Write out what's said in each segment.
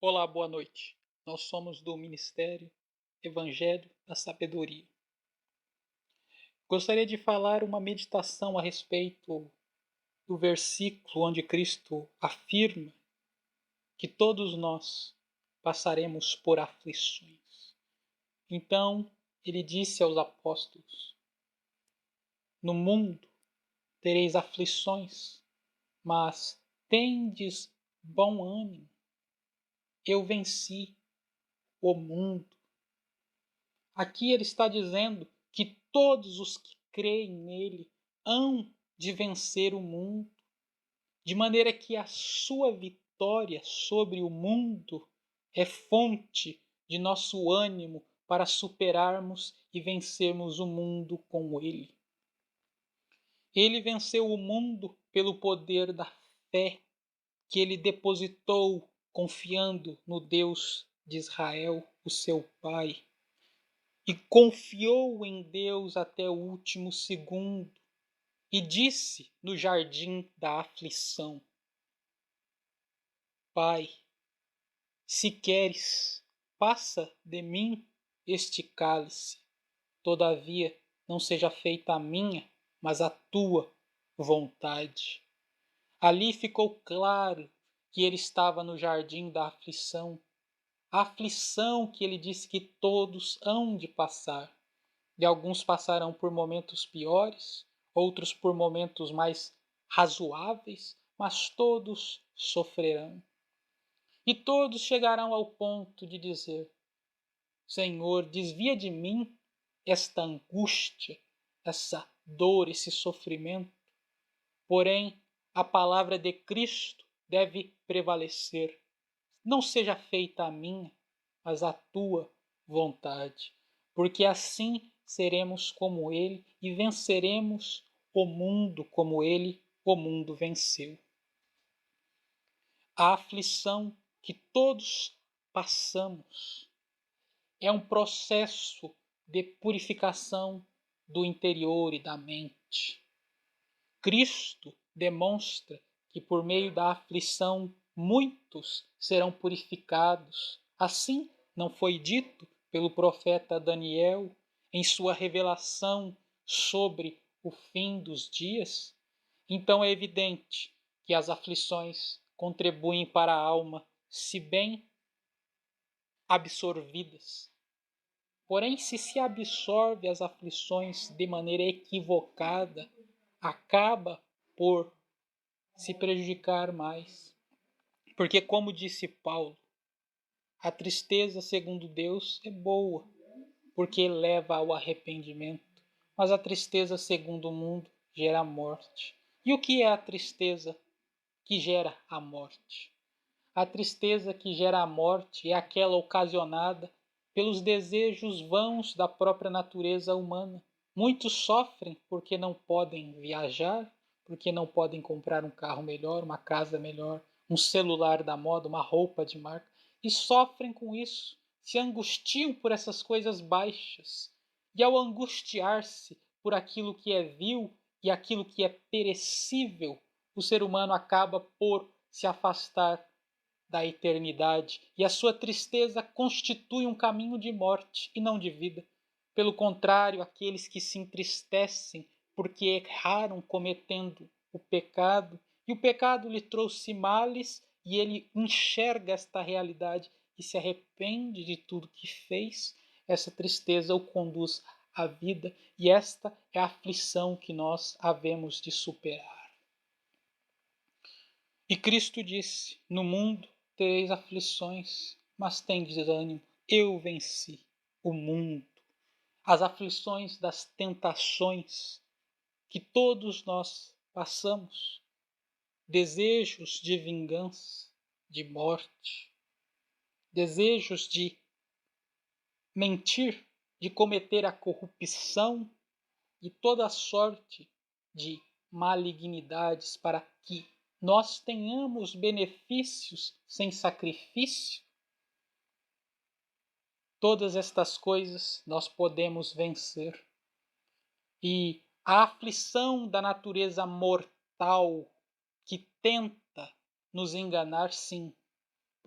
Olá, boa noite. Nós somos do Ministério Evangelho da Sabedoria. Gostaria de falar uma meditação a respeito do versículo onde Cristo afirma que todos nós passaremos por aflições. Então, ele disse aos apóstolos: no mundo tereis aflições, mas tendes bom ânimo. Eu venci o mundo. Aqui ele está dizendo que todos os que creem nele hão de vencer o mundo, de maneira que a sua vitória sobre o mundo é fonte de nosso ânimo para superarmos e vencermos o mundo com ele. Ele venceu o mundo pelo poder da fé que ele depositou confiando no Deus de Israel, o seu Pai. E confiou em Deus até o último segundo, e disse no jardim da aflição: Pai, se queres, passa de mim este cálice. Todavia, não seja feita a minha, mas a tua vontade. Ali ficou claro que ele estava no jardim da aflição, a aflição que ele disse que todos hão de passar. E alguns passarão por momentos piores, outros por momentos mais razoáveis, mas todos sofrerão. E todos chegarão ao ponto de dizer: Senhor, desvia de mim esta angústia, essa dor, esse sofrimento. Porém, a palavra de Cristo deve prevalecer. Não seja feita a minha, mas a tua vontade, porque assim seremos como ele e venceremos o mundo como ele o mundo venceu. A aflição que todos passamos é um processo de purificação do interior e da mente. Cristo demonstra que por meio da aflição muitos serão purificados. Assim não foi dito pelo profeta Daniel em sua revelação sobre o fim dos dias? Então é evidente que as aflições contribuem para a alma, se bem absorvidas. Porém, se absorve as aflições de maneira equivocada, acaba por se prejudicar mais. Porque, como disse Paulo, a tristeza, segundo Deus, é boa, porque leva ao arrependimento. Mas a tristeza, segundo o mundo, gera a morte. E o que é a tristeza que gera a morte? A tristeza que gera a morte é aquela ocasionada pelos desejos vãos da própria natureza humana. Muitos sofrem porque não podem viajar, porque não podem comprar um carro melhor, uma casa melhor, um celular da moda, uma roupa de marca, e sofrem com isso, se angustiam por essas coisas baixas. E ao angustiar-se por aquilo que é vil e aquilo que é perecível, o ser humano acaba por se afastar da eternidade, e a sua tristeza constitui um caminho de morte e não de vida. Pelo contrário, aqueles que se entristecem porque erraram cometendo o pecado, e o pecado lhe trouxe males, e ele enxerga esta realidade e se arrepende de tudo que fez, essa tristeza o conduz à vida, e esta é a aflição que nós havemos de superar. E Cristo disse: no mundo tereis aflições, mas tendes ânimo, eu venci o mundo. As aflições das tentações que todos nós passamos, desejos de vingança, de morte, desejos de mentir, de cometer a corrupção e toda sorte de malignidades para que nós tenhamos benefícios sem sacrifício. Todas estas coisas nós podemos vencer. E a aflição da natureza mortal que tenta nos enganar, sim,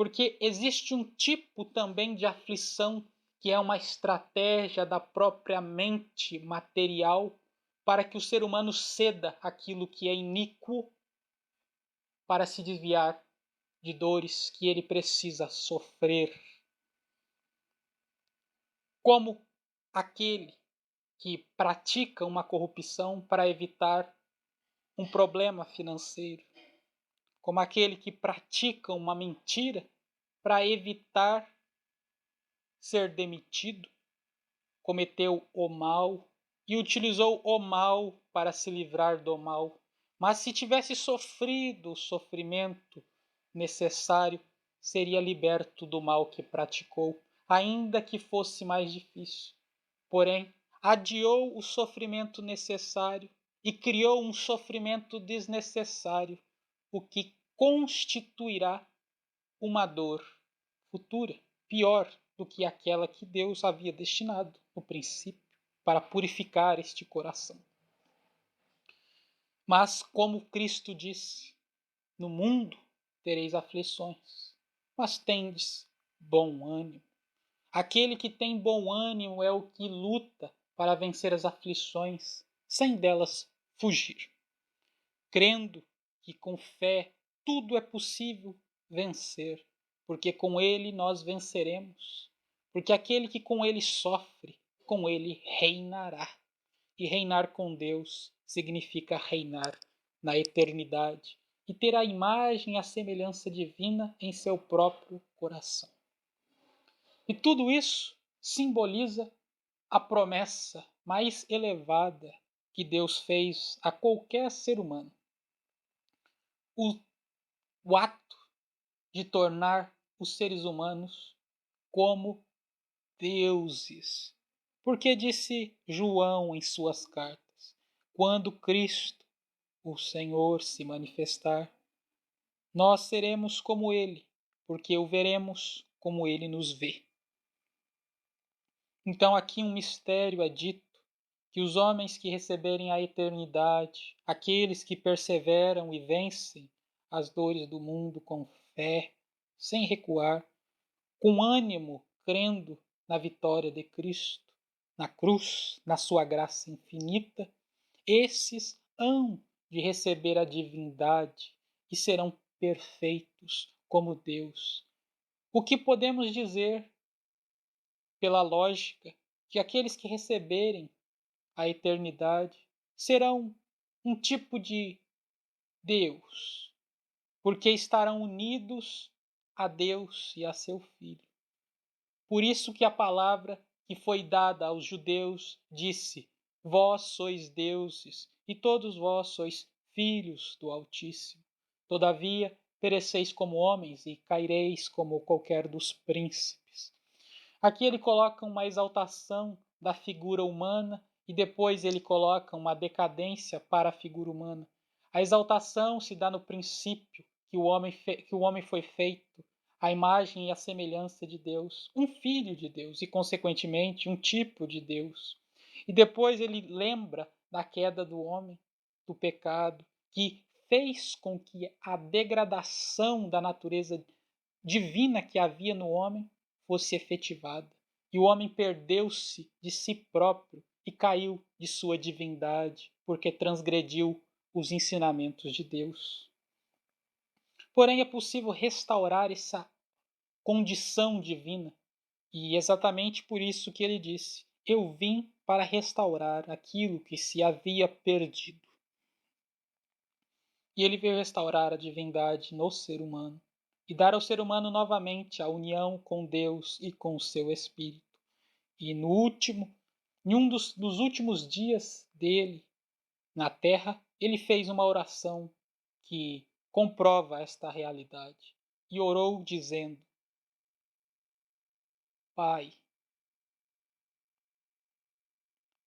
Porque existe um tipo também de aflição que é uma estratégia da própria mente material para que o ser humano ceda aquilo que é iníquo para se desviar de dores que ele precisa sofrer. Como aquele que pratica uma corrupção para evitar um problema financeiro, como aquele que pratica uma mentira para evitar ser demitido, cometeu o mal e utilizou o mal para se livrar do mal. Mas se tivesse sofrido o sofrimento necessário, seria liberto do mal que praticou, ainda que fosse mais difícil. Porém, adiou o sofrimento necessário e criou um sofrimento desnecessário, o que constituirá uma dor futura, pior do que aquela que Deus havia destinado no princípio para purificar este coração. Mas, como Cristo disse, no mundo tereis aflições, mas tendes bom ânimo. Aquele que tem bom ânimo é o que luta para vencer as aflições, sem delas fugir, crendo que com fé tudo é possível vencer, porque com ele nós venceremos, porque aquele que com ele sofre, com ele reinará. E reinar com Deus significa reinar na eternidade e ter a imagem e a semelhança divina em seu próprio coração. E tudo isso simboliza a promessa mais elevada que Deus fez a qualquer ser humano. O ato de tornar os seres humanos como deuses. Porque disse João em suas cartas: quando Cristo, o Senhor, se manifestar, nós seremos como ele, porque o veremos como ele nos vê. Então aqui um mistério é dito, que os homens que receberem a eternidade, aqueles que perseveram e vencem as dores do mundo com fé, sem recuar, com ânimo, crendo na vitória de Cristo, na cruz, na sua graça infinita, esses hão de receber a divindade e serão perfeitos como Deus. O que podemos dizer, pela lógica, que aqueles que receberem a eternidade serão um tipo de Deus, porque estarão unidos a Deus e a seu Filho. Por isso que a palavra que foi dada aos judeus disse: vós sois deuses, e todos vós sois filhos do Altíssimo. Todavia, pereceis como homens e caireis como qualquer dos príncipes. Aqui ele coloca uma exaltação da figura humana e depois ele coloca uma decadência para a figura humana. A exaltação se dá no princípio que o homem foi feito à imagem e à semelhança de Deus, um filho de Deus e, consequentemente, um tipo de Deus. E depois ele lembra da queda do homem, do pecado, que fez com que a degradação da natureza divina que havia no homem fosse efetivada. E o homem perdeu-se de si próprio e caiu de sua divindade, porque transgrediu os ensinamentos de Deus. Porém, é possível restaurar essa condição divina, e exatamente por isso que ele disse: eu vim para restaurar aquilo que se havia perdido. E ele veio restaurar a divindade no ser humano e dar ao ser humano novamente a união com Deus e com o seu Espírito. E em um dos últimos dias dele na terra, ele fez uma oração que comprova esta realidade. E orou dizendo: Pai,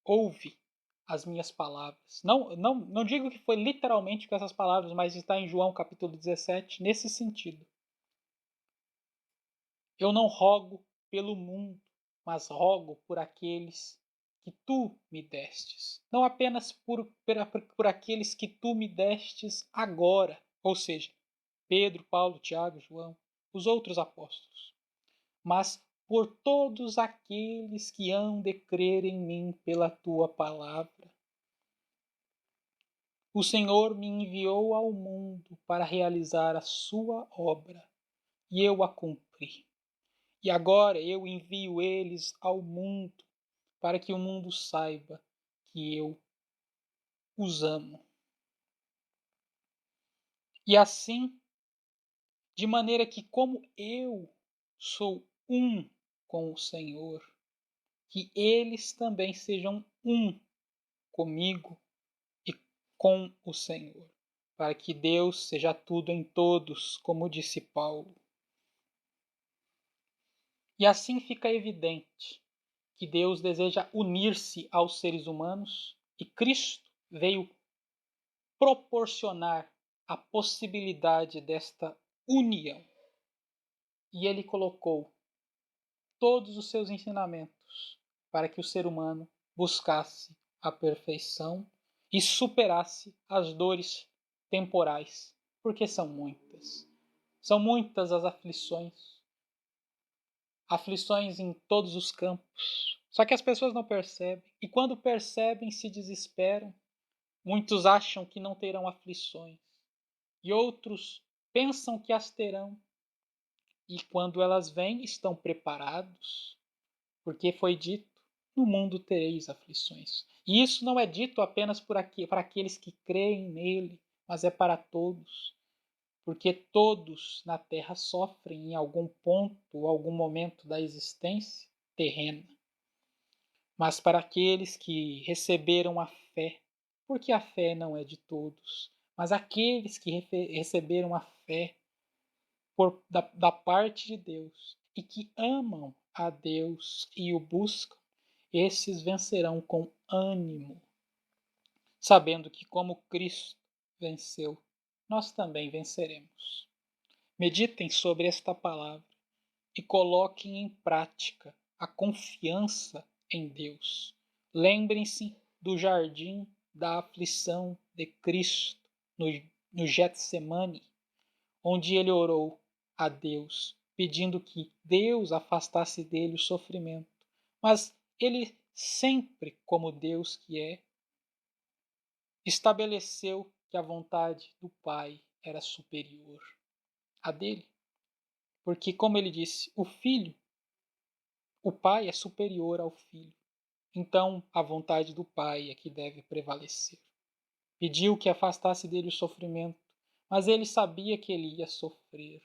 ouve as minhas palavras. Não digo que foi literalmente com essas palavras, mas está em João capítulo 17, nesse sentido. Eu não rogo pelo mundo, mas rogo por aqueles que tu me destes. Não apenas por aqueles que tu me destes agora, ou seja, Pedro, Paulo, Tiago, João, os outros apóstolos, mas por todos aqueles que hão de crer em mim pela tua palavra. O Senhor me enviou ao mundo para realizar a sua obra, e eu a cumpri. E agora eu envio eles ao mundo, para que o mundo saiba que eu os amo. E assim, de maneira que como eu sou um com o Senhor, que eles também sejam um comigo e com o Senhor, para que Deus seja tudo em todos, como disse Paulo. E assim fica evidente que Deus deseja unir-se aos seres humanos e Cristo veio proporcionar a possibilidade desta união. E ele colocou todos os seus ensinamentos para que o ser humano buscasse a perfeição e superasse as dores temporais, porque são muitas. São muitas as aflições, aflições em todos os campos. Só que as pessoas não percebem, e quando percebem, se desesperam. Muitos acham que não terão aflições, e outros pensam que as terão, e quando elas vêm, estão preparados, porque foi dito: no mundo tereis aflições. E isso não é dito apenas para aqueles que creem nele, mas é para todos, porque todos na terra sofrem em algum ponto ou algum momento da existência terrena. Mas para aqueles que receberam a fé, porque a fé não é de todos, mas aqueles que receberam a fé da parte de Deus e que amam a Deus e o buscam, esses vencerão com ânimo, sabendo que como Cristo venceu, nós também venceremos. Meditem sobre esta palavra e coloquem em prática a confiança em Deus. Lembrem-se do jardim da aflição de Cristo no Getsemane, onde ele orou a Deus, pedindo que Deus afastasse dele o sofrimento. Mas ele sempre, como Deus que é, estabeleceu que a vontade do Pai era superior à dele. Porque, como ele disse, o Pai é superior ao Filho. Então, a vontade do Pai é que deve prevalecer. Pediu que afastasse dele o sofrimento, mas ele sabia que ele ia sofrer.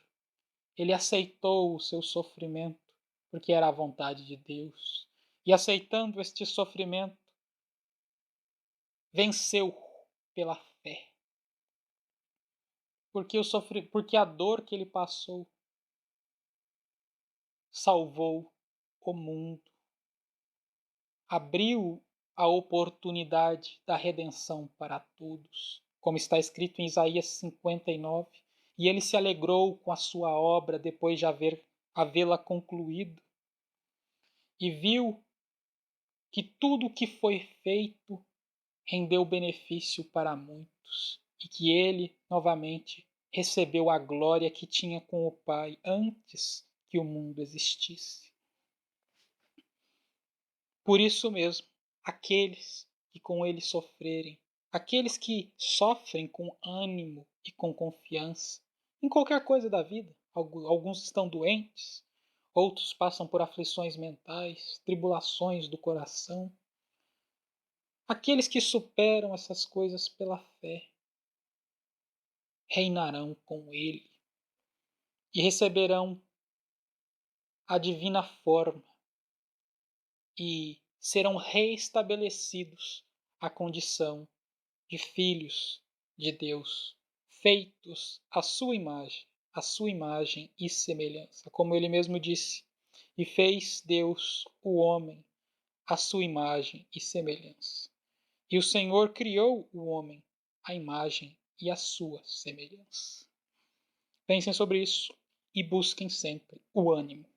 Ele aceitou o seu sofrimento, porque era a vontade de Deus. E aceitando este sofrimento, venceu pela fé. Porque a dor que ele passou salvou o mundo. Abriu a oportunidade da redenção para todos, como está escrito em Isaías 59, e ele se alegrou com a sua obra depois de havê-la concluído, e viu que tudo o que foi feito rendeu benefício para muitos, e que ele, novamente, recebeu a glória que tinha com o Pai antes que o mundo existisse. Por isso mesmo, aqueles que com ele sofrerem, aqueles que sofrem com ânimo e com confiança, em qualquer coisa da vida, alguns estão doentes, outros passam por aflições mentais, tribulações do coração. Aqueles que superam essas coisas pela fé reinarão com ele e receberão a divina forma e serão reestabelecidos à condição de filhos de Deus, feitos à sua imagem e semelhança, como ele mesmo disse, e fez Deus o homem à sua imagem e semelhança. E o Senhor criou o homem à imagem e à sua semelhança. Pensem sobre isso e busquem sempre o ânimo.